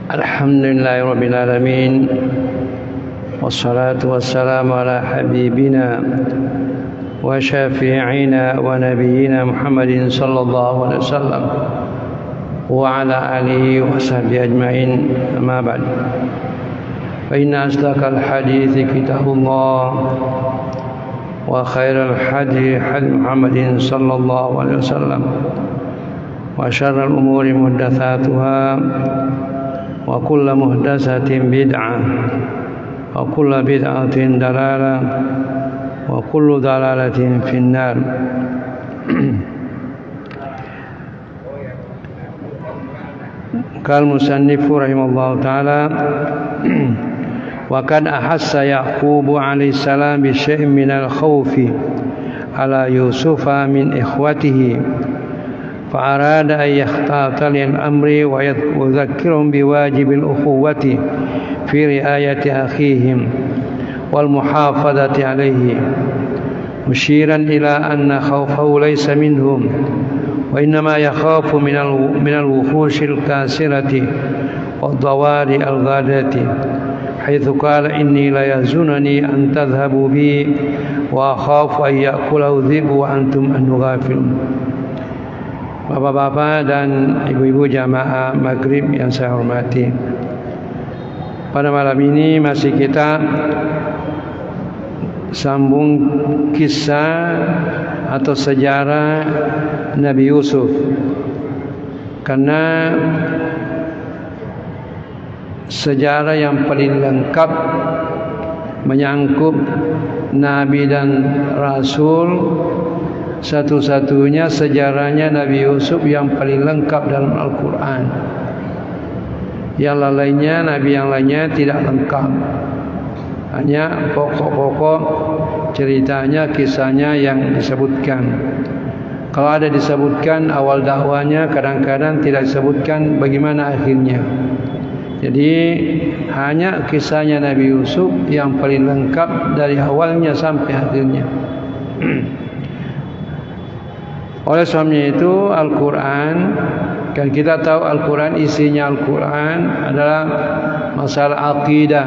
Alhamdulillahi Rabbil Alamin. Wassalatu wassalamu ala habibina wa syafi'ina wa nabiyyina Muhammadin sallallahu alaihi wasallam wa ala alihi wa sahbihi ajma'in, amma ba'd. Fa inna asdaqal hadithi kitabullah wa khairal hadi hadi Muhammadin sallallahu alaihi wasallam wa syarral umuri muhdatsatuha wa kullu muhdatsatin bid'ah wa kullu bid'atin dalalah wa kullu dalalatin finnar. Qala musannifu rahimahullahu ta'ala wa kad ahassa Yaqub alaihi salam bi syai'in min al-khawfi ala Yusufa min ikhwatihi فأراد أن يختاط للأمر ويذكرهم بواجب الأخوة في رعاية أخيهم والمحافظة عليه، مشيرا إلى أن خوفه ليس منهم وإنما يخاف من الوحوش الكاسرة والضوار الغادرة، حيث قال إني ليحزنني أن تذهبوا بي وأخاف أن يأكله الذئب وأنتم عنه غافلون. Bapak-bapak dan ibu-ibu jamaah maghrib yang saya hormati, pada malam ini masih kita sambung kisah atau sejarah Nabi Yusuf, karena sejarah yang paling lengkap menyangkut Nabi dan Rasul, satu-satunya sejarahnya Nabi Yusuf yang paling lengkap dalam Al-Quran. Yang lainnya, Nabi yang lainnya tidak lengkap, hanya pokok-pokok ceritanya, kisahnya yang disebutkan. Kalau ada disebutkan awal dakwanya, kadang-kadang tidak disebutkan bagaimana akhirnya. Jadi hanya kisahnya Nabi Yusuf yang paling lengkap dari awalnya sampai akhirnya. Oleh sebabnya itu Al-Quran, kan kita tahu Al-Quran, isinya Al-Quran adalah masalah akidah,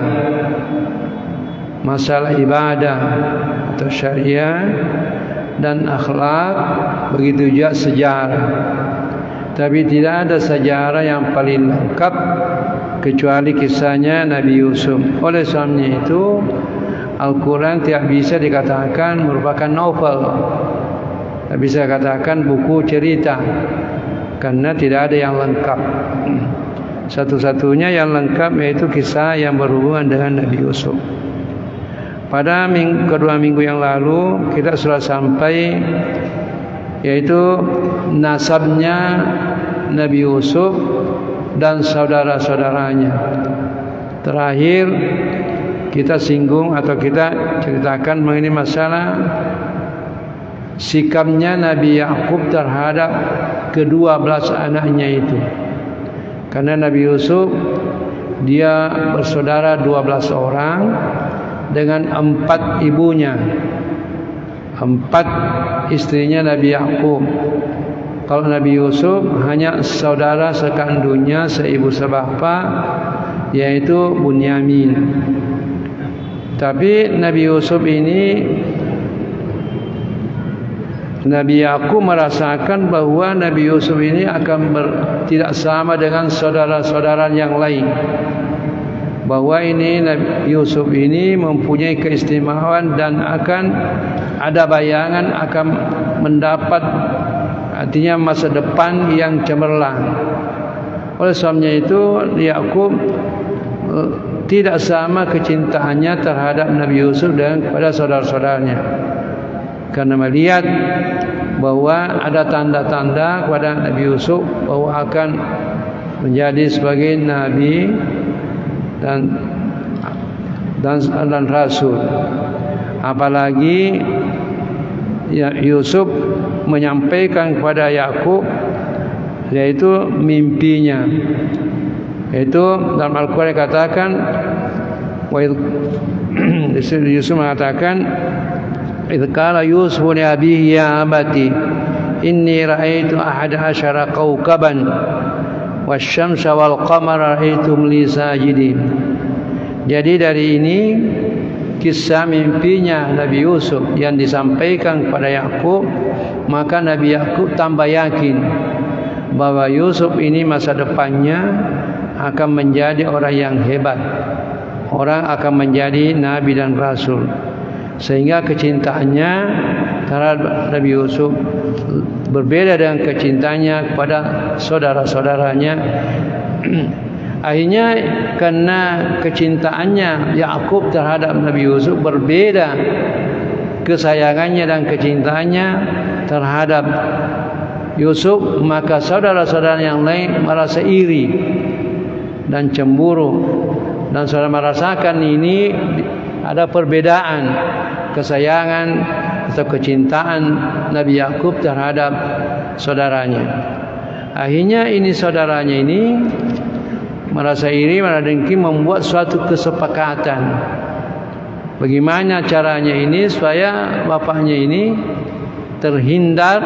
masalah ibadah atau syariah dan akhlak, begitu juga sejarah. Tapi tidak ada sejarah yang paling lengkap kecuali kisahnya Nabi Yusuf. Oleh sebabnya itu Al-Quran tidak bisa dikatakan merupakan novel, tak bisa katakan buku cerita, karena tidak ada yang lengkap. Satu-satunya yang lengkap yaitu kisah yang berhubungan dengan Nabi Yusuf. Pada kedua minggu yang lalu kita sudah sampai, yaitu nasabnya Nabi Yusuf dan saudara-saudaranya. Terakhir kita singgung atau kita ceritakan mengenai masalah sikapnya Nabi Yaqub terhadap ke-12 anaknya itu. Karena Nabi Yusuf dia bersaudara 12 orang dengan 4 ibunya, 4 istrinya Nabi Yaqub. Kalau Nabi Yusuf hanya saudara sekandungnya seibu sebapa, yaitu Bunyamin. Tapi Nabi Yusuf ini, Nabi Yaqub merasakan bahwa Nabi Yusuf ini akan tidak sama dengan saudara-saudara yang lain, bahwa ini Nabi Yusuf ini mempunyai keistimewaan dan akan ada bayangan akan mendapat, artinya masa depan yang cemerlang. Oleh sebabnya itu Yaqub tidak sama kecintaannya terhadap Nabi Yusuf dan kepada saudara-saudaranya, karena melihat bahwa ada tanda-tanda kepada Nabi Yusuf bahwa akan menjadi sebagai nabi dan rasul. Apalagi Yusuf menyampaikan kepada Yakub yaitu mimpinya, yaitu dalam Al-Quran katakan, Yusuf mengatakan, idh qala Yusuf li abihi ya abati inni ra'aitu ahada asyara kawkaban wasyamsa wal qamara ra'aitum li sajidin. Jadi dari ini kisah mimpinya Nabi Yusuf yang disampaikan kepada Yakub, maka Nabi Yakub tambah yakin bahwa Yusuf ini masa depannya akan menjadi orang yang hebat, orang akan menjadi nabi dan rasul, sehingga kecintaannya terhadap Nabi Yusuf berbeda dengan kecintaannya kepada saudara-saudaranya. Akhirnya karena kecintaannya Yakub terhadap Nabi Yusuf berbeda kesayangannya dan kecintaannya terhadap Yusuf, maka saudara-saudara yang lain merasa iri dan cemburu, dan saudara merasakan ini ada perbedaan kesayangan atau kecintaan Nabi Yakub terhadap saudaranya. Akhirnya ini saudaranya ini merasa iri, merasa dengki, membuat suatu kesepakatan. Bagaimana caranya ini supaya bapaknya ini terhindar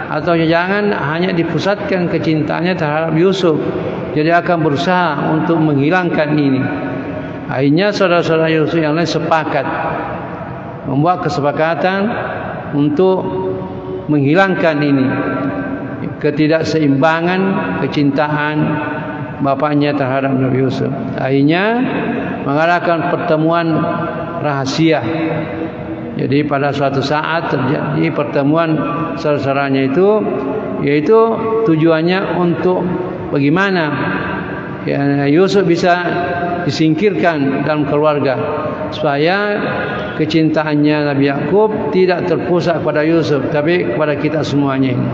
atau jangan hanya dipusatkan kecintaannya terhadap Yusuf. Jadi akan berusaha untuk menghilangkan ini. Akhirnya saudara-saudara Yusuf yang lain sepakat membuat kesepakatan untuk menghilangkan ini ketidakseimbangan kecintaan bapaknya terhadap Nabi Yusuf. Akhirnya mengadakan pertemuan rahasia. Jadi pada suatu saat terjadi pertemuan saudara-saudaranya itu, yaitu tujuannya untuk bagaimana Yusuf bisa disingkirkan dalam keluarga, supaya kecintaannya Nabi Yakub tidak terpusat pada Yusuf tapi kepada kita semuanya ini.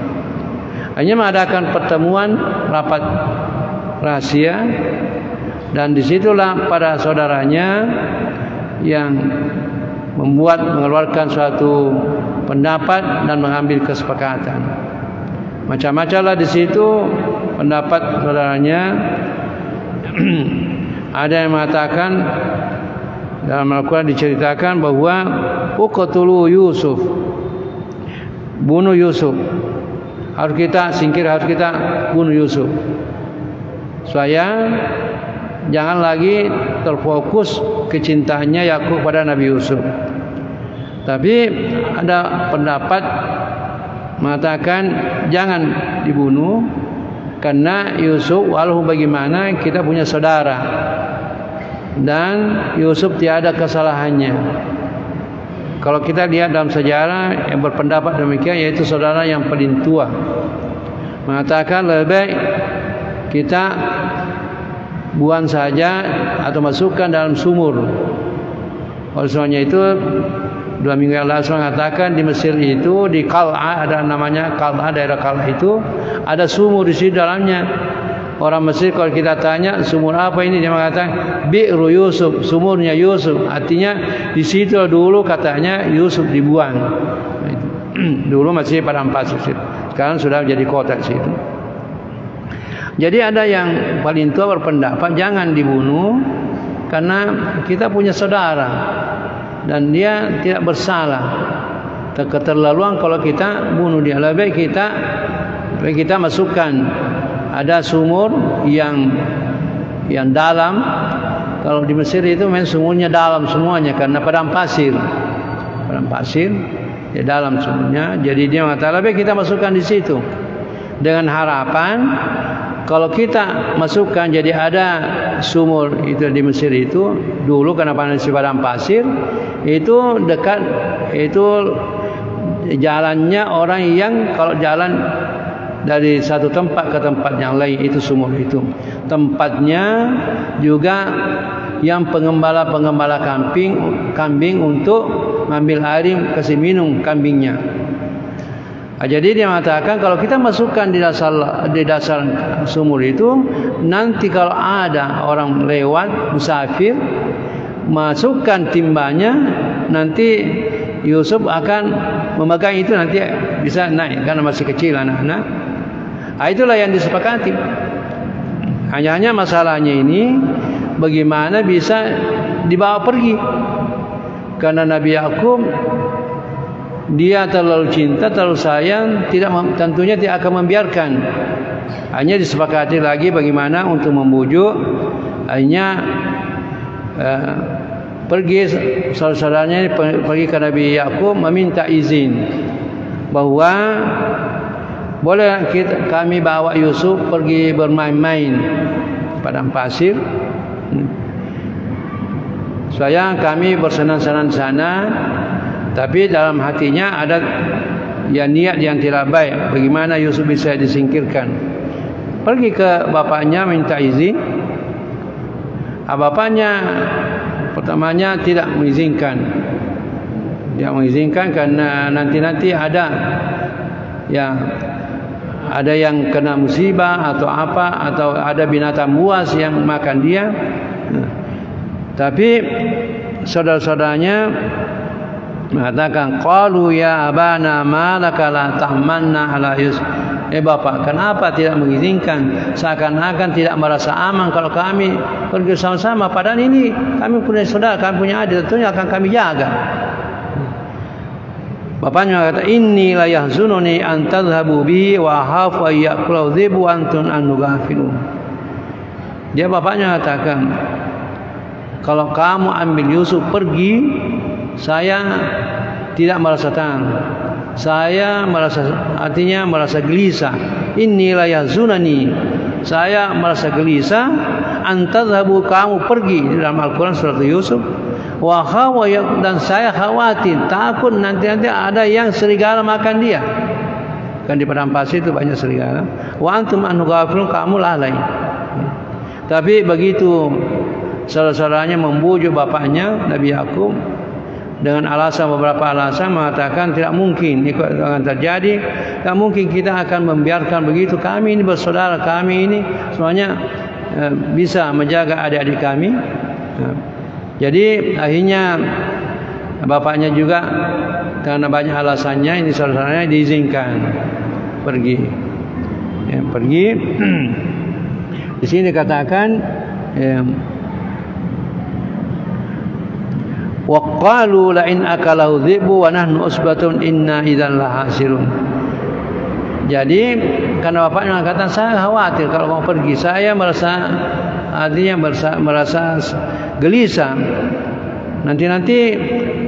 Hanya mengadakan pertemuan rapat rahasia, dan disitulah para saudaranya yang mengeluarkan suatu pendapat dan mengambil kesepakatan. Macam-macamlah di situ pendapat saudaranya. Ada yang mengatakan, dalam Al-Quran diceritakan bahwa uqtulu Yusuf, bunuh Yusuf, harus kita singkir, harus kita bunuh Yusuf, supaya jangan lagi terfokus kecintaannya Yakub pada Nabi Yusuf. Tapi ada pendapat mengatakan jangan dibunuh, karena Yusuf walaupun bagaimana kita punya saudara, dan Yusuf tiada kesalahannya. Kalau kita lihat dalam sejarah yang berpendapat demikian, yaitu saudara yang paling tua, mengatakan lebih baik kita buang saja atau masukkan dalam sumur. Oleh sebabnya itu 2 minggu yang lalu saya mengatakan di Mesir itu, di Qal'a, ada namanya Qal'a, daerah Qal'a itu ada sumur di situ dalamnya. Orang Mesir kalau kita tanya sumur apa ini, dia mengatakan Bi'ru Yusuf, sumurnya Yusuf. Artinya di situ dulu katanya Yusuf dibuang. Dulu masih padang pasir, sekarang sudah menjadi kota di situ. Jadi ada yang paling tua berpendapat jangan dibunuh, karena kita punya saudara dan dia tidak bersalah. Keterlaluan kalau kita bunuh dia. Lebih baik kita masukkan, ada sumur yang dalam. Kalau di Mesir itu memang sumurnya dalam semuanya, karena padang pasir ya, dalam sumurnya. Jadi dia mengatakan lebih kita masukkan di situ, dengan harapan kalau kita masukkan, jadi ada sumur itu di Mesir itu dulu, karena di padang pasir itu dekat, itu jalannya orang yang kalau jalan dari satu tempat ke tempat yang lain, itu sumur itu tempatnya juga yang pengembala kambing untuk mengambil air kasih minum kambingnya. Jadi dia mengatakan kalau kita masukkan di dasar sumur itu, nanti kalau ada orang lewat musafir masukkan timbanya, nanti Yusuf akan memegang itu, nanti bisa naik karena masih kecil anak-anak. Itulah yang disepakati. Hanya masalahnya ini bagaimana bisa dibawa pergi, karena Nabi Yakub dia terlalu cinta, terlalu sayang, tentunya tidak akan membiarkan. Hanya disepakati lagi bagaimana untuk membujuk. Akhirnya pergi saudaranya pergi ke Nabi Yakub meminta izin bahwa boleh kami bawa Yusuf pergi bermain-main padang pasir. Supaya kami bersenang-senang di sana, tapi dalam hatinya ada niat yang tidak baik. Bagaimana Yusuf bisa disingkirkan? Pergi ke bapaknya minta izin. Bapaknya pertamanya tidak mengizinkan. Tidak mengizinkan karena nanti ada yang kena musibah atau apa, atau ada binatang buas yang makan dia. Tapi saudara-saudaranya mengatakan, qalu ya abana ma laka la ta'manna ala Yusuf. Bapak, kenapa tidak mengizinkan? Seakan-akan tidak merasa aman kalau kami pergi sama-sama. Padahal ini kami punya saudara, kami punya adik, tentunya akan kami jaga. Bapaknya kata, inni la yahzununi an tadhhabu bi wa hafu ay ya'kulu dhibu antun an nughafilun. Dia bapaknya katakan, kalau kamu ambil Yusuf pergi, saya tidak merasa tenang. Saya merasa gelisah. Inilah yazunani. Saya merasa gelisah. Antadhabu, kamu pergi. Dalam Al-Quran surat Yusuf. Wa khawayak, dan saya khawatir, takut nanti ada yang serigala makan dia. Kan di padang pasir itu banyak serigala. Wa antum an ghafilun, kamu lalai. Tapi begitu saudara-saudaranya membujuk bapaknya Nabi Yakub dengan beberapa alasan, mengatakan tidak mungkin itu akan terjadi, tidak mungkin kita akan membiarkan begitu. Kami ini bersaudara, kami ini semuanya bisa menjaga adik-adik kami. Jadi akhirnya bapaknya juga karena banyak alasannya, ini saudaranya diizinkan pergi. Pergi. Di sini dikatakan wa qalu la in akalahu dhibu wa nahnu usbatun inna idzan lahasirun. Jadi karena bapaknya mengatakan, saya khawatir kalau mau pergi, saya merasa gelisah, nanti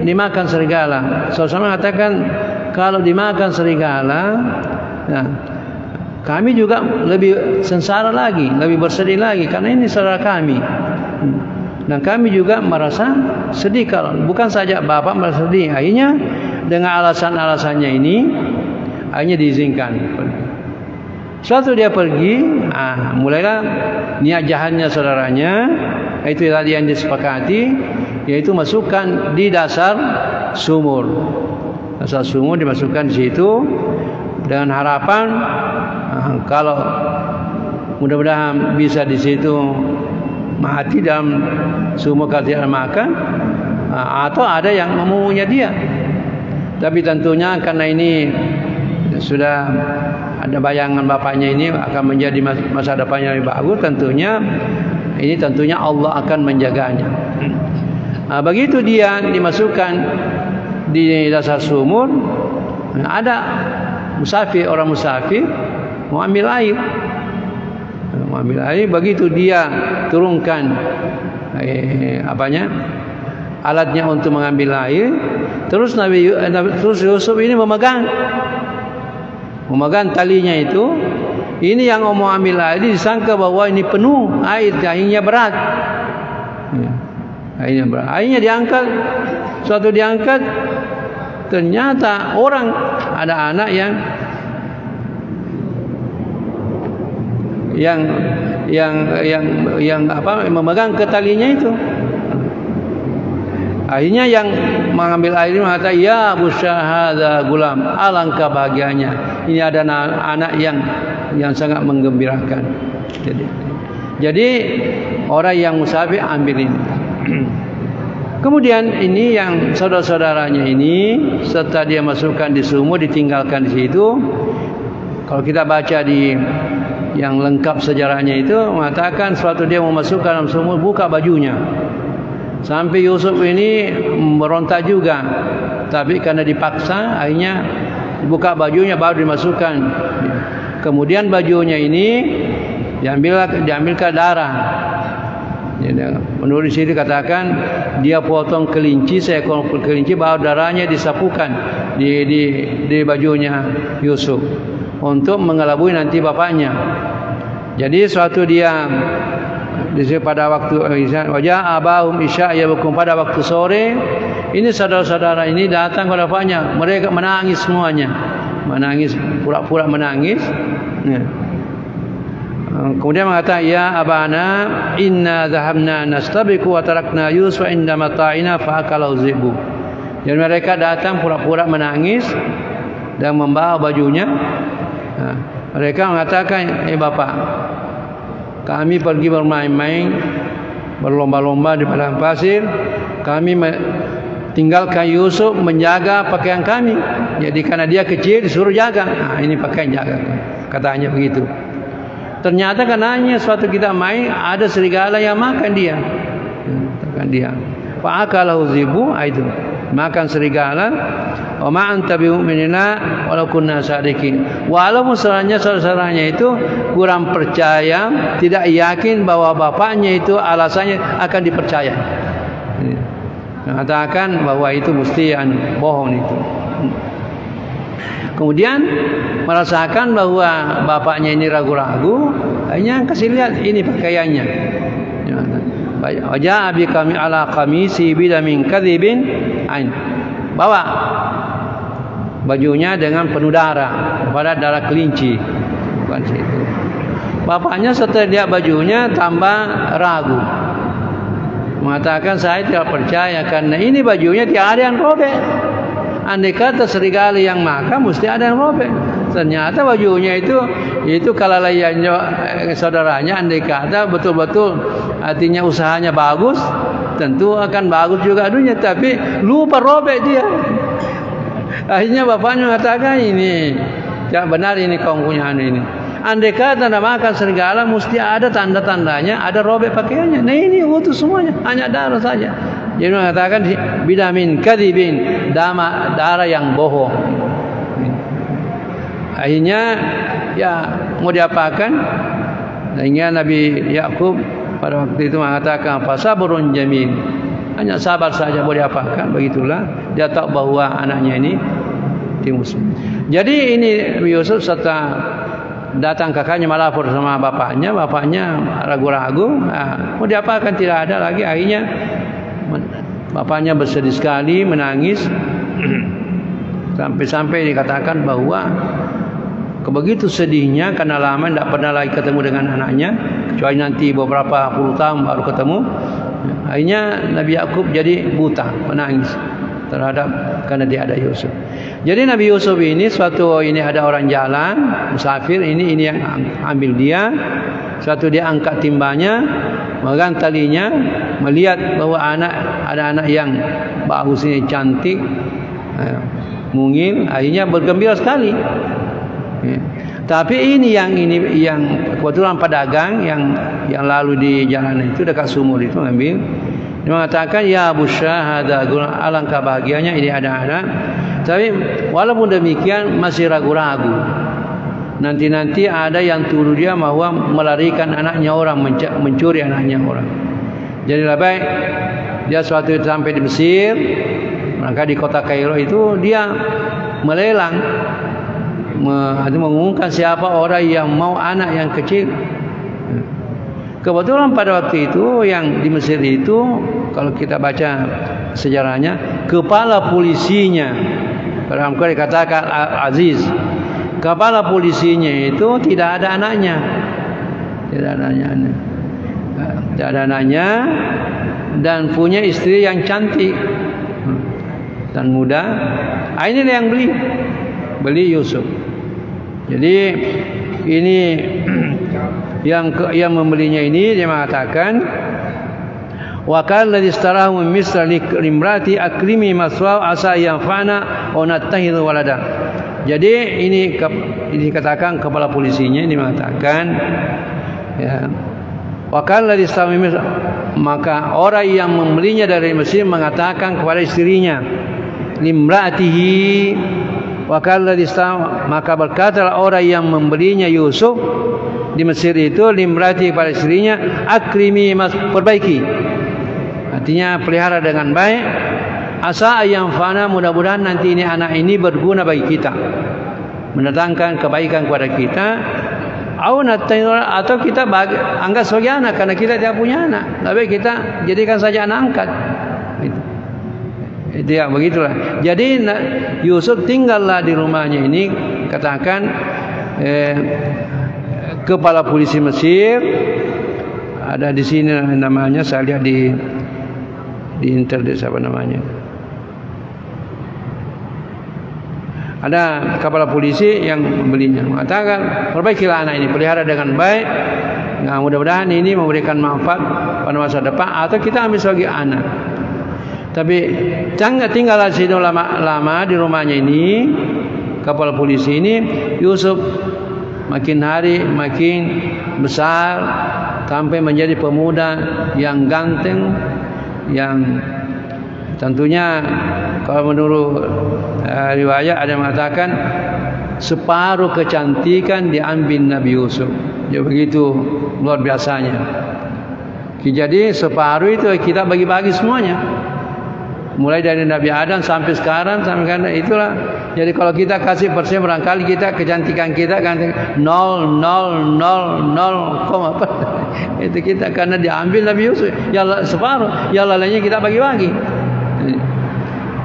dimakan serigala. Sama mengatakan kalau dimakan serigala, nah, kami juga lebih sengsara lagi, lebih bersedih lagi, karena ini saudara kami. Dan kami juga merasa sedih, kalau bukan saja bapak merasa sedih. Akhirnya dengan alasan-alasannya ini, akhirnya diizinkan. Suatu dia pergi, mulailah niat jahatnya saudaranya, itu tadi yang disepakati, yaitu masukkan di dasar sumur. Dasar sumur dimasukkan di situ dengan harapan kalau mudah-mudahan bisa di situ mati dalam sumur kalau tidak makan, atau ada yang memungunya dia. Tapi tentunya karena ini sudah ada bayangan bapaknya ini akan menjadi masa depannya lebih bagus, tentunya Allah akan menjaganya. Begitu dia dimasukkan di dasar sumur, ada orang musafir mau ambil air. Begitu dia turunkan alatnya untuk mengambil air, terus Yusuf ini memegang talinya itu. Ini yang mau ambil air disangka bahwa ini penuh air, akhirnya berat. Akhirnya diangkat. Suatu diangkat, ternyata ada anak yang memegang ke talinya itu. Akhirnya yang mengambil air mengatakan, ya busyahada gulam, alangkah bahagianya, ini ada anak yang sangat menggembirakan. Jadi orang yang musafir ambil ini. Kemudian ini yang saudara-saudaranya ini, setelah dia masukkan di sumur, ditinggalkan di situ. Kalau kita baca di yang lengkap sejarahnya itu, mengatakan suatu dia memasukkan dalam sumur, buka bajunya. Sampai Yusuf ini berontak juga. tapi karena dipaksa akhirnya buka bajunya baru dimasukkan. Kemudian bajunya ini diambilkan darah. Menurut sini dikatakan dia potong kelinci, seekor kelinci, baru darahnya disapukan di bajunya Yusuf untuk mengelabui nanti bapaknya. Jadi suatu dia pada waktu wajah abahum isya yabukum, pada waktu sore ini saudara-saudara ini datang kepada bapaknya, mereka menangis semuanya, menangis, pura-pura menangis. Kemudian mengatakan, ya abana inna dhahabna nastabiqu wa tarakna Yusuf inda mata'ina fa akalahu dhi'bu. Dan mereka datang pura-pura menangis dan membawa bajunya. Mereka mengatakan, bapak, kami pergi bermain-main, berlomba-lomba di padang pasir, kami tinggalkan Yusuf menjaga pakaian kami. Jadi karena dia kecil disuruh jaga. Ini pakaian jaga, katanya begitu. Ternyata karenanya suatu kita main ada serigala yang makan dia. Makan dia. Fa akalahu dhi'bu, itu makan serigala. Wa ma anta bimu'minina walau kunna sadiqin. Walaupun saudaranya itu kurang percaya, tidak yakin bahwa bapaknya itu alasannya akan dipercaya. Mengatakan bahwa itu mesti bohong itu. Kemudian merasakan bahwa bapaknya ini ragu-ragu, hanya kasih lihat ini pakaiannya. Wajah abi kami ala qamisi bidamin kadzibin ain. Bawa bajunya dengan penuh darah, pada darah kelinci. Bukan situ. Bapaknya setelah lihat bajunya tambah ragu. Mengatakan saya tidak percaya karena ini bajunya tidak ada yang robek. Andai kata serigala yang makan mesti ada yang robek. Ternyata bajunya itu kelalaiannya saudaranya, andai kata betul-betul artinya usahanya bagus, tentu akan bagus juga dunia, tapi lupa robek dia. Akhirnya bapaknya mengatakan ini tidak benar, ini kau punya ini. Andai kata nak makan serigala mesti ada tanda-tandanya, ada robek pakaiannya. Nah ini utuh semuanya, hanya darah saja. Jadi mengatakan bidamin kadzibin, darah yang bohong. Akhirnya ya mau diapakan? Sehingga Nabi Yakub pada waktu itu mengatakan fasabrun jamil. Hanya sabar saja, boleh apakan? Begitulah dia tahu bahwa anaknya ini timus. Jadi ini Yusuf setelah datang kakaknya melapor sama bapaknya ragu-ragu, mau diapakan, tidak ada lagi. Akhirnya bapaknya bersedih sekali, menangis sampai-sampai dikatakan bahwa begitu sedihnya karena lama tidak pernah lagi ketemu dengan anaknya, kecuali nanti beberapa puluh tahun baru ketemu. Akhirnya Nabi Yakub jadi buta, menangis terhadap karena dia ada Yusuf. Jadi Nabi Yusuf ini ini ada orang jalan musafir, ini yang ambil dia. Suatu dia angkat timbanya, megang talinya, melihat bahwa ada anak yang bagus ini, cantik, mungil, akhirnya bergembira sekali. Tapi ini yang kebetulan pedagang yang lalu di jalan itu dekat sumur itu ngambil. Dia mengatakan ya busyahada, alangkah bahagianya ini ada anak. Tapi walaupun demikian masih ragu-ragu. Nanti ada yang tuduh dia bahwa melarikan anaknya orang, mencuri anaknya orang. Jadi lebih baik dia suatu sampai di Mesir, maka di kota Kairo itu dia melelang, mengumumkan siapa orang yang mau anak yang kecil. Kebetulan pada waktu itu yang di Mesir itu, kalau kita baca sejarahnya, kepala polisinya, pada Al-Quran dikatakan Aziz, kepala polisinya itu tidak ada anaknya, tidak ada anaknya, dan punya istri yang cantik dan muda. Ini yang beli Yusuf. Jadi ini yang membelinya ini dia mengatakan wa kana alladhi istarahu min misr limrati akrimi maswa asa yanfa'na wa nattahidu walada. Jadi ini dikatakan kepala polisinya ini mengatakan ya wa kana alladhi istarahu min misr, maka orang yang membelinya dari Mesir mengatakan kepada istrinya, limra'atihi wa qala maka berkatalah orang yang membelinya Yusuf di Mesir itu limra'atihi pada istrinya, akrimi, perbaiki, artinya pelihara dengan baik, asa ayam fana, mudah-mudahan nanti ini anak ini berguna bagi kita, mendatangkan kebaikan kepada kita, atau kita anggap sebagai anak karena kita tidak punya anak, tapi kita jadikan saja anak angkat. Itu ya, begitulah. Jadi Yusuf tinggallah di rumahnya ini, katakan kepala polisi Mesir, ada di sini namanya, saya lihat di internet apa namanya. Ada kepala polisi yang membelinya, mengatakan perbaikilah anak ini, pelihara dengan baik. Nah, mudah-mudahan ini memberikan manfaat pada masa depan, atau kita ambil sebagai anak. Tapi jangan tinggallah di sini lama-lama di rumahnya ini, kepala polisi ini. Yusuf makin hari makin besar sampai menjadi pemuda yang ganteng, yang tentunya kalau menurut riwayat ada yang mengatakan separuh kecantikan diambil Nabi Yusuf. Ya, begitu luar biasanya. Jadi separuh itu kita bagi-bagi semuanya. Mulai dari Nabi Adam sampai sekarang, sampai itulah. Jadi kalau kita kasih persen, barangkali kita kecantikan kita ganti 0,000, itu kita karena diambil Nabi Yusuf. Ya separuh, ya lainnya kita bagi-bagi.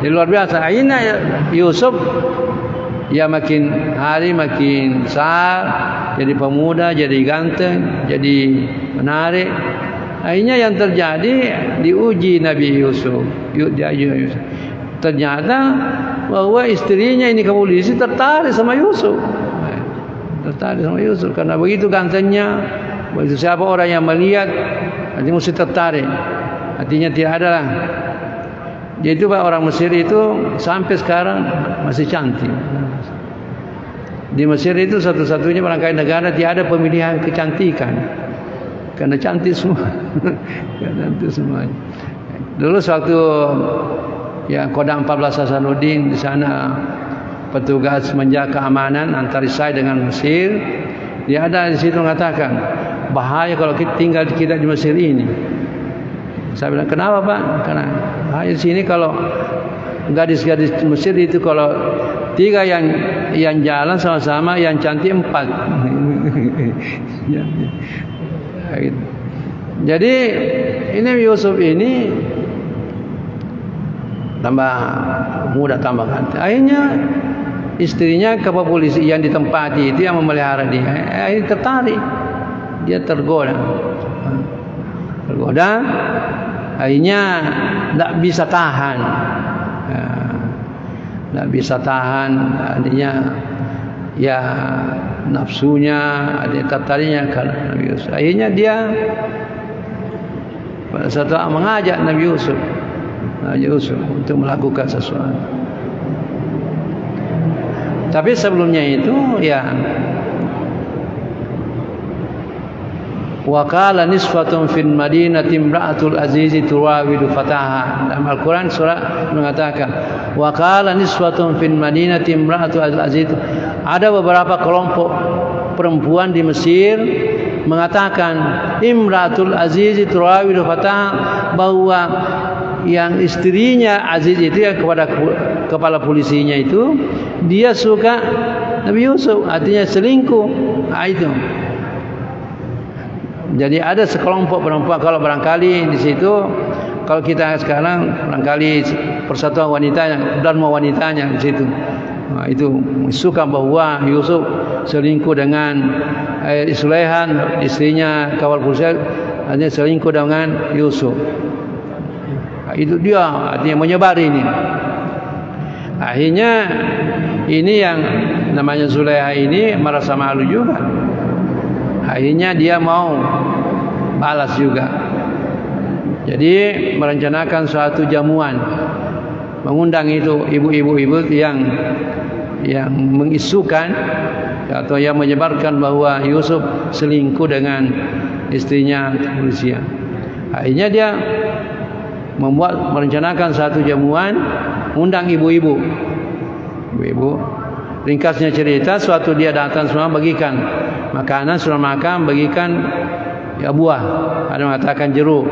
Jadi luar biasa. Akhirnya Yusuf ya makin hari makin besar, jadi pemuda, jadi ganteng, jadi menarik. Akhirnya yang terjadi diuji Nabi Yusuf. Ternyata bahwa istrinya ini polisi tertarik sama Yusuf. Tertarik sama Yusuf karena begitu gantengnya. Begitu siapa orang yang melihat, nanti mesti tertarik. Artinya tidak ada lah. Jadi itu orang Mesir itu sampai sekarang masih cantik. Di Mesir itu satu-satunya barangkali negara tidak ada pemilihan kecantikan, karena cantik semua. Cantik semuanya. Dulu waktu ya Kodam 14 Hasanuddin di sana petugas menjaga keamanan antara Israel dengan Mesir, dia ada di situ mengatakan bahaya kalau kita tinggal di Mesir ini. Saya bilang, kenapa Pak? Karena di sini kalau gadis-gadis Mesir itu kalau 3 yang jalan sama-sama, yang cantik 4. Jadi ini Yusuf ini tambah muda, tambah ganteng. Akhirnya istrinya kepala polisi yang ditempati itu yang memelihara dia, akhirnya tertarik, dia tergoda, akhirnya tidak bisa tahan, artinya ya nafsunya, ada tertariknya karena Nabi Yusuf. Akhirnya dia pada suatu saat mengajak Nabi Yusuf untuk melakukan sesuatu. Tapi sebelumnya itu ya wa qala nisfatun fil madinati imra'atul aziz turawidu fataha. Dalam Al-Quran surah mengatakan wa qala nisfatun fil madinati imra'atul aziz. Ada beberapa kelompok perempuan di Mesir mengatakan imra'atul aziz turawidu fataha, bahwa yang istrinya Aziz itu ya kepada kepala polisinya itu dia suka Nabi Yusuf, artinya selingkuh. Itu. Jadi ada sekelompok perempuan, kalau barangkali di situ, kalau kita sekarang barangkali persatuan wanitanya, dharma wanitanya di situ. Nah, itu suka bahwa Yusuf selingkuh dengan Sulaiman, istrinya kepala polisi, artinya selingkuh dengan Yusuf. Itu dia artinya menyebar ini. Akhirnya ini yang namanya Zulaikha ini merasa malu juga. Akhirnya dia mau balas juga. Jadi merencanakan suatu jamuan, mengundang itu ibu-ibu yang mengisukan atau yang menyebarkan bahwa Yusuf selingkuh dengan istrinya kepolisian. Akhirnya dia merencanakan satu jamuan undang ibu-ibu. Ringkasnya cerita, suatu dia datang semua bagikan makanan, sudah makan bagikan ya buah. Ada mengatakan jeruk.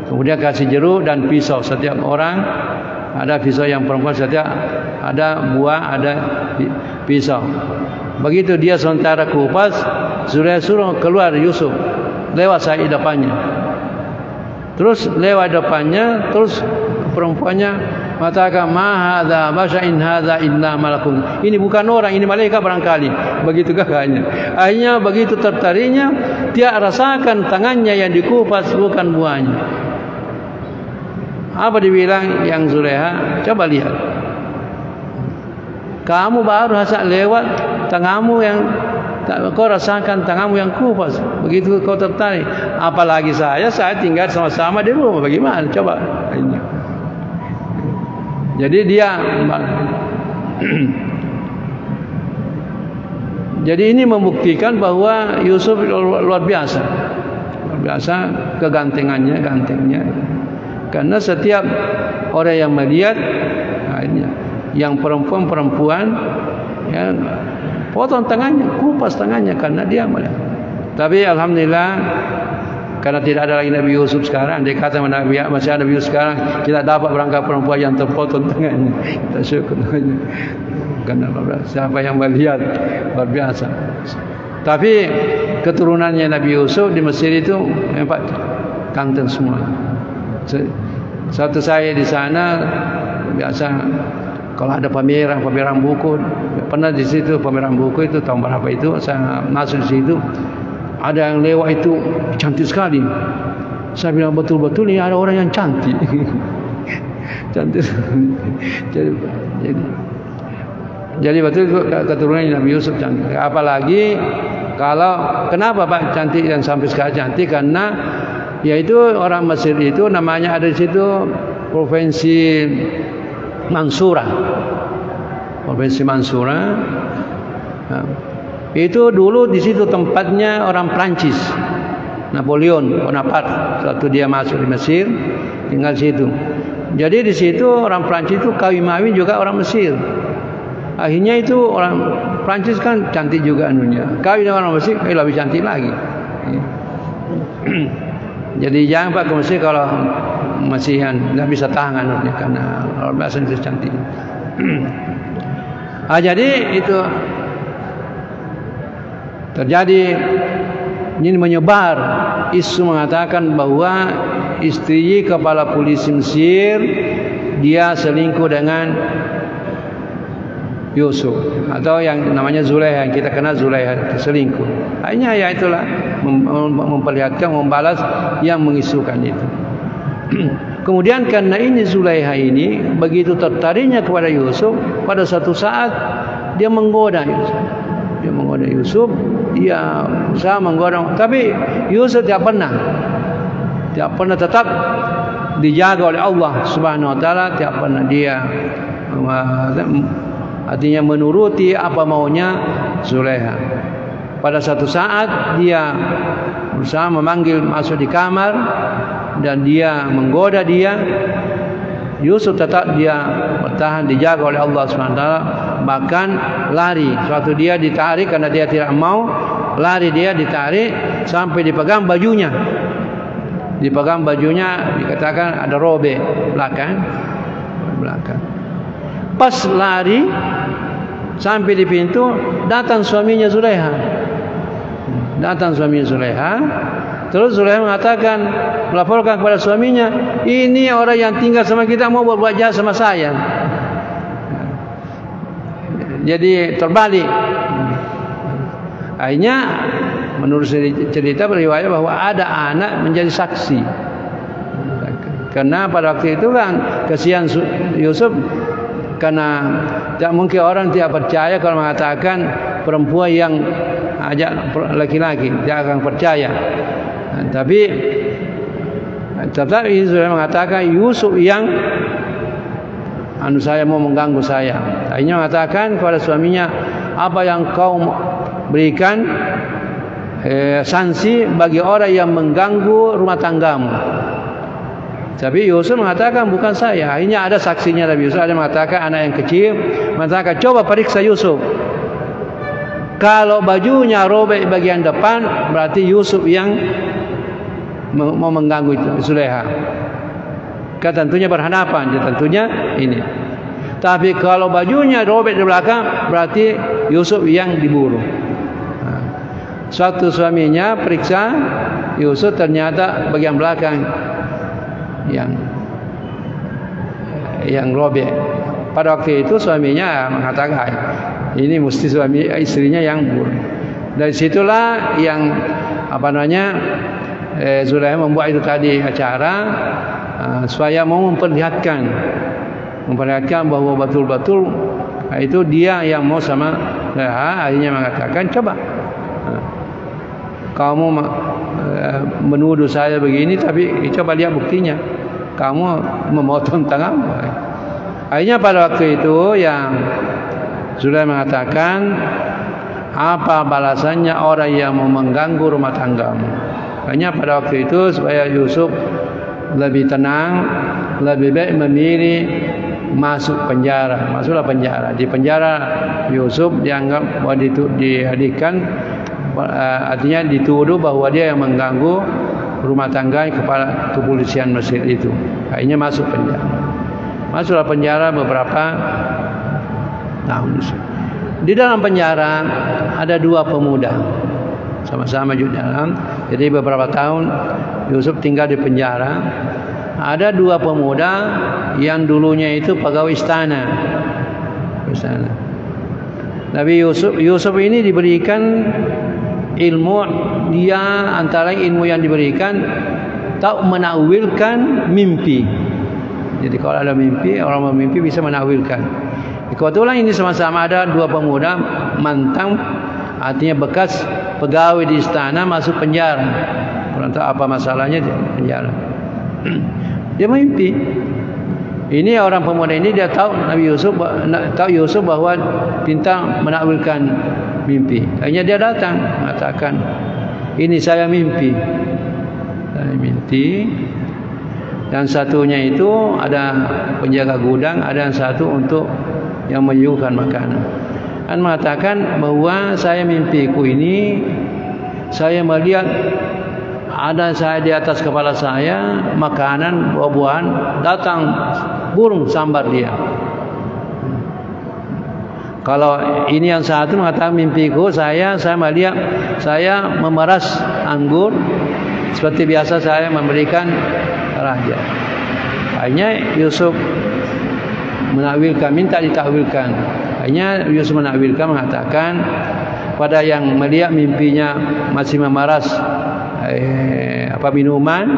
Kemudian kasih jeruk dan pisau. Setiap orang ada pisau yang perempuan, setiap ada buah, ada pisau. Begitu dia sementara kupas, suruh keluar Yusuf lewat Said depannya. Terus lewat depannya, terus perempuannya mengatakan, "Ma hadza basha in hadza illa malakun." Ini bukan orang, ini malaikat barangkali. Begitu kakaknya. Akhirnya begitu tertariknya, dia rasakan tangannya yang dikupas bukan buahnya. Apa dibilang yang Zulaiha? Coba lihat. Kamu baru saja lewat, tanganmu yang kau rasakan tanganmu yang kupas. Begitu kau tertarik. Apalagi saya tinggal sama-sama di rumah. Bagaimana? Coba. Jadi dia jadi ini membuktikan bahwa Yusuf luar biasa. Luar biasa kegantengannya, gantengnya. Karena setiap orang yang melihat yang perempuan yang potong tangannya, kupas tangannya karena dia melihat. Tapi alhamdulillah karena tidak ada lagi Nabi Yusuf sekarang, dia kata masih ada Nabi Yusuf sekarang, kita dapat berangkat perempuan yang terpotong tangannya. Kita syukur karena siapa yang melihat luar biasa. Tapi keturunannya Nabi Yusuf di Mesir itu hebat, ganteng semua. Satu saya di sana biasa kalau ada pameran buku, pernah di situ pameran buku itu tahun berapa itu saya masuk di situ, ada yang lewat itu cantik sekali. Saya bilang betul-betul ini ada orang yang cantik. Cantik. Jadi betul keturunan Nabi Yusuf cantik. Apalagi kalau kenapa Pak cantik dan sampai sekarang cantik, karena yaitu orang Mesir itu namanya ada di situ provinsi Mansura. Provinsi Mansura. Nah, itu dulu di situ tempatnya orang Prancis. Napoleon Bonaparte waktu dia masuk di Mesir, tinggal di situ. Jadi di situ orang Prancis itu kawin-mawin juga orang Mesir. Akhirnya itu orang Prancis kan cantik juga anunya. Kawin dengan orang Mesir lebih cantik lagi. Jadi jangan Pak ke Mesir kalau masih nggak bisa tahan anaknya karena orang biasa itu cantik. Jadi itu terjadi, ini menyebar isu mengatakan bahwa istri kepala polisi Mesir dia selingkuh dengan Yusuf atau yang namanya Zulaiha, yang kita kenal Zulaiha selingkuh. Hanya ya itulah memperlihatkan, membalas yang mengisukan itu. Kemudian karena ini Zulaiha ini begitu tertariknya kepada Yusuf, pada satu saat dia menggoda Yusuf. Dia menggoda Yusuf, dia berusaha menggoda, tapi Yusuf tidak pernah tetap dijaga oleh Allah Subhanahu wa taala, tidak pernah dia artinya menuruti apa maunya Zulaiha. Pada satu saat dia berusaha memanggil masuk di kamar dan dia menggoda dia. Yusuf tetap dia bertahan, dijaga oleh Allah SWT, bahkan lari. Suatu dia ditarik karena dia tidak mau, lari dia ditarik sampai dipegang bajunya. Dipegang bajunya, dikatakan ada robek belakang. Pas lari sampai di pintu, datang suaminya Zulaiha. Terus Zulaiha mengatakan, melaporkan kepada suaminya, ini orang yang tinggal sama kita mau berbuat jahat sama saya. Jadi terbalik. Akhirnya menurut cerita beriwayat bahwa ada anak menjadi saksi. Karena pada waktu itu kan kasihan Yusuf, karena tidak mungkin orang tidak percaya kalau mengatakan perempuan yang ajak laki-laki, dia akan percaya. Tapi tetap ini sudah mengatakan Yusuf yang saya mau mengganggu saya. Akhirnya mengatakan kepada suaminya, apa yang kau berikan sanksi bagi orang yang mengganggu rumah tanggamu. Tapi Yusuf mengatakan bukan saya. Akhirnya ada saksinya Nabi Yusuf, ada mengatakan anak yang kecil mengatakan coba periksa Yusuf. Kalau bajunya robek bagian depan berarti Yusuf yang mau mengganggu itu Zulaikha. Tentunya berhadapan, tentunya ini. Tapi kalau bajunya robek di belakang berarti Yusuf yang diburu. Suatu suaminya periksa Yusuf, ternyata bagian belakang yang robek. Pada waktu itu suaminya mengatakan ini mesti istrinya yang buru. Dari situlah yang Zulaikha membuat itu tadi acara supaya mau memperlihatkan bahwa betul-betul itu dia yang mau sama Zulaikha. Akhirnya mengatakan coba kamu menuduh saya begini, tapi coba lihat buktinya. Kamu memotong tanganmu. Akhirnya pada waktu itu yang Zulaikha mengatakan, apa balasannya orang yang mau mengganggu rumah tanggamu? Akhirnya pada waktu itu supaya Yusuf lebih tenang, lebih baik memilih masuk penjara. Masuklah penjara. Di penjara Yusuf dianggap bahwa dihadirkan, artinya dituduh bahwa dia yang mengganggu rumah tangga kepala kepolisian Mesir itu. Akhirnya masuk penjara. Masuklah penjara beberapa tahun. Di dalam penjara ada dua pemuda sama-sama di dalam. Jadi beberapa tahun Yusuf tinggal di penjara. Ada dua pemuda yang dulunya itu pegawai istana. Nabi Yusuf ini diberikan ilmu, dia antara ilmu yang diberikan tahu menakwilkan mimpi. Jadi kalau ada mimpi, orang bermimpi bisa menakwilkan. Kebetulan ini sama-sama ada dua pemuda mantan, artinya bekas pegawai di istana masuk penjara. Kurang tahu apa masalahnya di penjara. Dia mimpi. Ini orang pemuda ini dia tahu Yusuf bahwa pintar menakwilkan mimpi. Akhirnya dia datang mengatakan, ini saya mimpi. Saya mimpi. Dan satunya itu ada penjaga gudang, ada yang satu untuk yang menyuguhkan makanan. Dan mengatakan bahwa saya mimpiku ini, saya melihat ada saya di atas kepala saya makanan buah-buahan, datang burung sambar dia. Kalau ini yang satu mengatakan mimpiku saya melihat saya memeras anggur seperti biasa saya memberikan raja. Akhirnya Yusuf menakwilkan, minta ditakwilkan. Akhirnya Yusuf menakwilkan, mengatakan pada yang melihat mimpinya masih memeras minuman,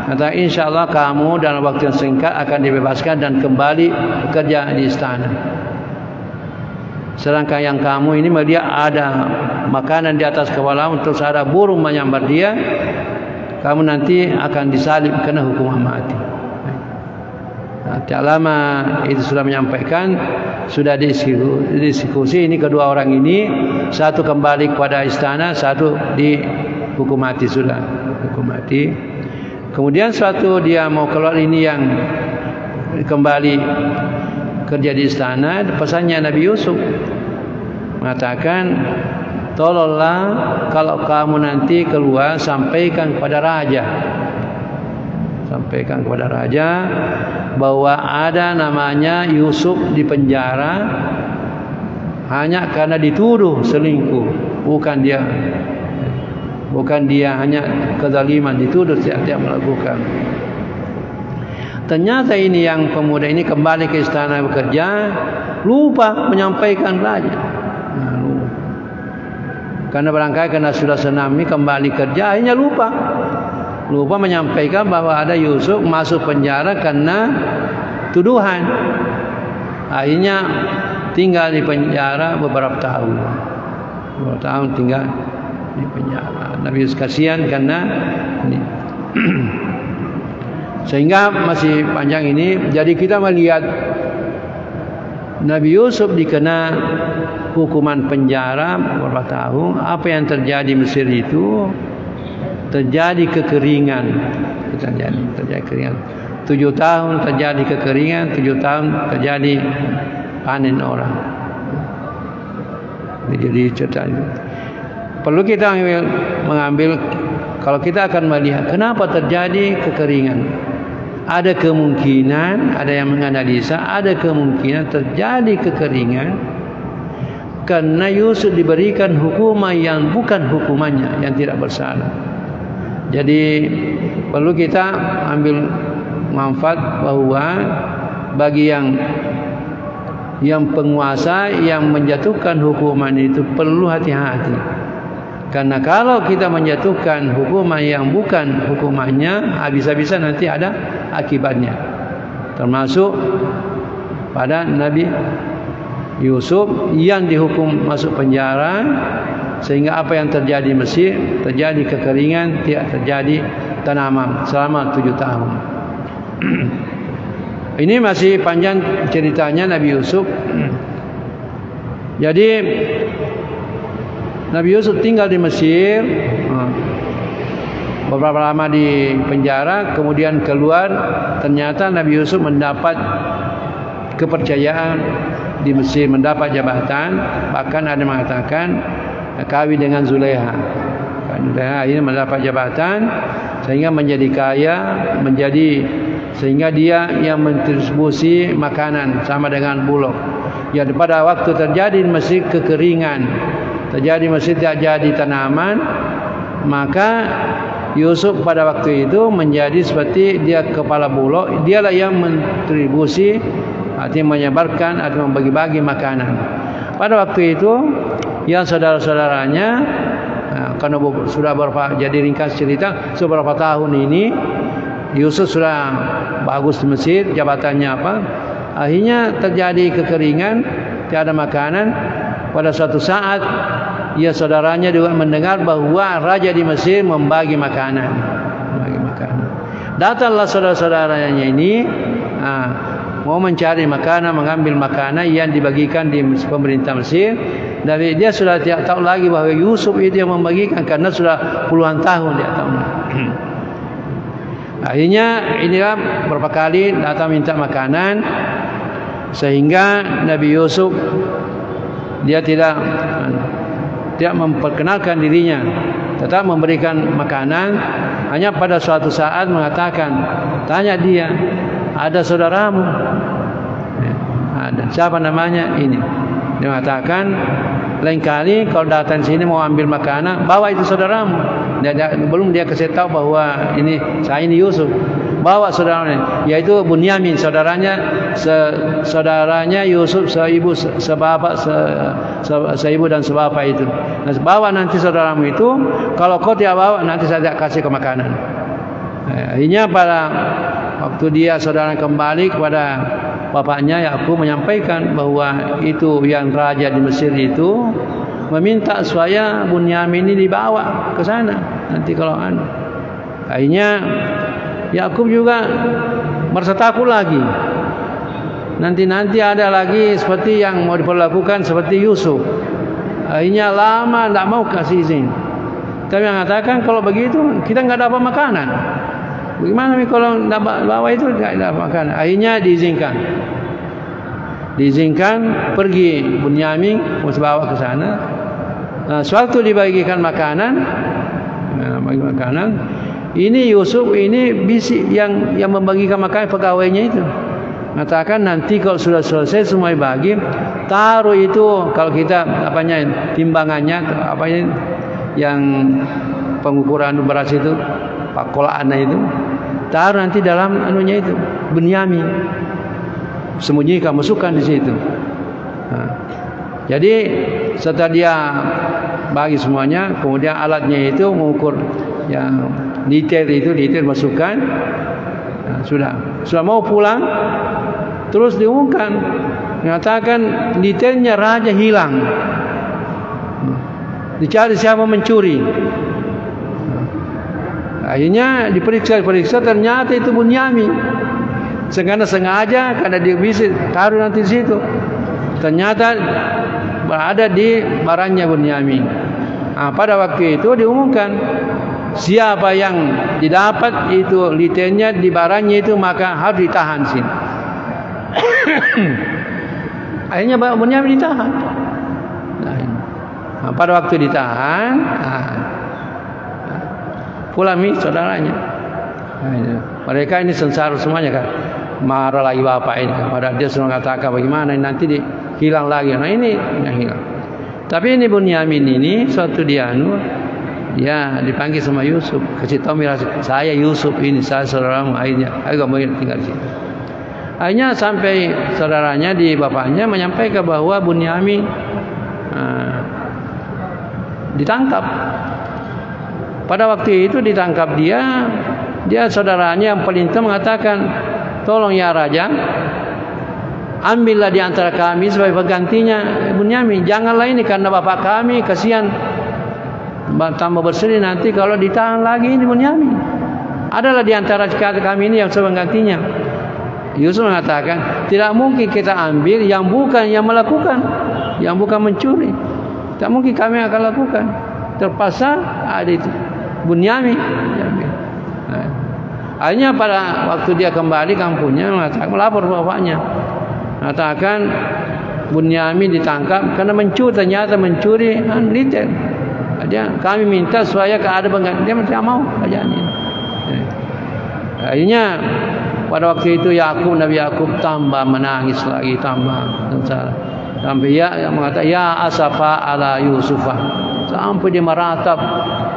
kata insyaallah kamu dalam waktu yang singkat akan dibebaskan dan kembali bekerja di istana. Sedangkan yang kamu ini melihat ada makanan di atas kepala untuk ada burung menyambar dia, kamu nanti akan disalib kena hukuman mati. Tak lama itu sudah menyampaikan, sudah diskusi ini kedua orang ini, satu kembali kepada istana, satu dihukum mati sudah, hukum mati. Kemudian suatu dia mau keluar ini yang kembali kerja di istana, pesannya Nabi Yusuf mengatakan, tolonglah kalau kamu nanti keluar sampaikan kepada raja. Sampaikan kepada raja bahwa ada namanya Yusuf di penjara hanya karena dituduh selingkuh, bukan dia hanya kezaliman, dituduh tiap-tiap melakukan. Ternyata ini yang pemuda ini kembali ke istana bekerja, lupa menyampaikan raja. Karena barangkali karena sudah senang kembali kerja, akhirnya lupa menyampaikan bahwa ada Yusuf masuk penjara karena tuduhan. Akhirnya tinggal di penjara beberapa tahun. Beberapa tahun tinggal di penjara. Nabi Yusuf kasihan karena ini. Sehingga masih panjang ini. Jadi kita melihat Nabi Yusuf dikena hukuman penjara beberapa tahun. Apa yang terjadi Mesir itu? Terjadi kekeringan. 7 tahun terjadi kekeringan, 7 tahun terjadi panen orang. Jadi cerita itu perlu kita mengambil. Kalau kita akan melihat kenapa terjadi kekeringan, ada kemungkinan, ada yang menganalisa, ada kemungkinan terjadi kekeringan karena Yusuf diberikan hukuman yang bukan hukumannya, yang tidak bersalah. Jadi perlu kita ambil manfaat bahwa bagi yang penguasa yang menjatuhkan hukuman itu perlu hati-hati. Karena kalau kita menjatuhkan hukuman yang bukan hukumannya, habis-habisan nanti ada akibatnya. Termasuk pada Nabi Yusuf yang dihukum masuk penjara, sehingga apa yang terjadi di Mesir, terjadi kekeringan, tidak terjadi tanaman selama 7 tahun. Ini masih panjang ceritanya Nabi Yusuf. Jadi Nabi Yusuf tinggal di Mesir, beberapa lama di penjara, kemudian keluar. Ternyata Nabi Yusuf mendapat kepercayaan di Mesir, mendapat jabatan. Bahkan ada yang mengatakan kawin dengan Zulaiha. Zulaiha ini mendapat jabatan sehingga menjadi kaya, sehingga dia yang mendistribusi makanan sama dengan Bulog. Ya, pada waktu terjadi di Mesir kekeringan, terjadi Mesir tidak jadi tanaman, maka Yusuf pada waktu itu menjadi seperti dia kepala Bulog. Dialah yang mendistribusi, artinya menyebarkan atau membagi-bagi makanan. Pada waktu itu yang saudara-saudaranya, karena sudah jadi ringkas cerita, beberapa tahun ini Yusuf sudah bagus di Mesir, jabatannya apa, akhirnya terjadi kekeringan, tiada makanan. Pada suatu saat saudaranya juga mendengar bahwa raja di Mesir membagi makanan. Datanglah saudara-saudaranya ini mau mencari makanan, mengambil makanan yang dibagikan di pemerintah Mesir. Dan dia sudah tidak tahu lagi bahwa Yusuf itu yang membagikan, karena sudah puluhan tahun dia tahu. Akhirnya inilah berapa kali datang minta makanan, sehingga Nabi Yusuf dia tidak memperkenalkan dirinya, tetap memberikan makanan. Hanya pada suatu saat mengatakan, tanya dia, ada saudaramu? Ada. Siapa namanya? Ini. Dia mengatakan, lain kali kalau datang sini mau ambil makanan, bawa itu saudaramu. Belum dia kasih tahu bahwa saya ini Yusuf. Bawa saudaranya, yaitu Bunyamin, saudaranya Yusuf, seibu dan sebapak itu. Nah, bawa nanti saudaramu itu. Kalau kau tidak bawa, nanti saya tidak kasih ke makanan. Akhirnya pada waktu saudara kembali kepada bapaknya Yakub, menyampaikan bahwa itu yang raja di Mesir itu meminta supaya Bunyamin ini dibawa ke sana. Nanti kalau akhirnya Yakub juga merasa takut lagi. Nanti ada lagi seperti yang mau diperlakukan seperti Yusuf. Akhirnya lama tidak mau kasih izin. Tapi mengatakan kalau begitu kita nggak dapat makanan. Bagaimana kalau bawa itu nggak dapat makanan? Akhirnya diizinkan pergi Bunyamin, mau bawa ke sana. Nah, suatu dibagikan makanan, ini Yusuf ini bisik yang membagikan makanan pegawainya itu. Mengatakan nanti kalau sudah selesai semua dibagi, taruh itu, kalau kita timbangannya yang pengukuran beras itu, pakolaannya itu, taruh nanti dalam anunya itu, Bunyamin. Sembunyikan, masukkan di situ. Nah, jadi setelah dia bagi semuanya, kemudian alatnya itu mengukur yang detail masukkan. Nah, sudah mau pulang, terus diumumkan, mengatakan detailnya raja hilang, dicari siapa mencuri. Akhirnya diperiksa, ternyata itu Bunyamin. Sengaja karena dia bisa taruh nanti di situ, ternyata berada di barangnya Bunyamin. Pada waktu itu diumumkan, siapa yang didapat itu litennya di barangnya itu, maka harus ditahan sini. Akhirnya Bunyamin ditahan. Nah, pada waktu ditahan, Fulami saudaranya. Mereka ini sengsara semuanya kan. Marah lagi bapak ini kan. Padahal dia sudah mengatakan bagaimana nanti hilang lagi. Nah ini yang hilang. Tapi ini Bunyamin ini suatu dia dipanggil sama Yusuf. Kasih tahu saya Yusuf ini, saya saudaramu. Akhirnya agak mau tinggal di sini. Akhirnya sampai saudaranya di bapaknya menyampaikan bahwa Bunyamin ditangkap. Pada waktu itu ditangkap dia saudaranya yang paling tua mengatakan, tolong ya Raja, ambillah di antara kami sebagai penggantinya Bunyamin. Janganlah ini karena bapak kami kasihan tambah bersedih nanti kalau ditahan lagi ini Bunyamin. Adalah di antara kami ini yang sebagai penggantinya. Yusuf mengatakan, tidak mungkin kita ambil yang bukan yang melakukan, yang bukan mencuri. Tak mungkin kami akan lakukan. Terpaksa ada itu Bunyamin. Akhirnya pada waktu dia kembali kampungnya mengatakan, melapor bapaknya, mengatakan Bunyamin ditangkap karena mencuri, ternyata mencuri liter. Kami minta supaya ada pengganti. Dia tidak mau kerjaan ini. Akhirnya pada waktu itu Nabi Yakub tambah menangis lagi, tambah sengsara. Sampai yang mengatakan, ya asafa ala Yusufah. Sampai dia meratap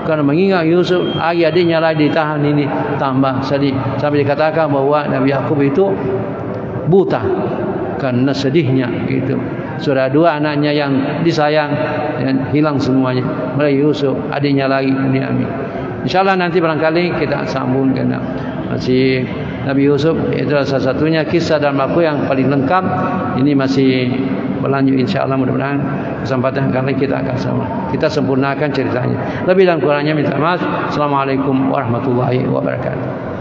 karena mengingat Yusuf, adiknya lagi ditahan ini, tambah sedih. Sampai dikatakan bahwa Nabi Yakub itu buta karena sedihnya gitu. Sudah dua anaknya yang disayang dan hilang semuanya. Mulai Yusuf, adiknya lagi Bunyamin. InsyaAllah nanti barangkali kita sambung karena masih Nabi Yusuf itu salah satunya kisah dan buku yang paling lengkap. Ini masih berlanjut insyaAllah, mudah-mudahan kesempatan kali kita akan kita sempurnakan ceritanya. Lebih dan kurangnya minta maaf. Assalamualaikum warahmatullahi wabarakatuh.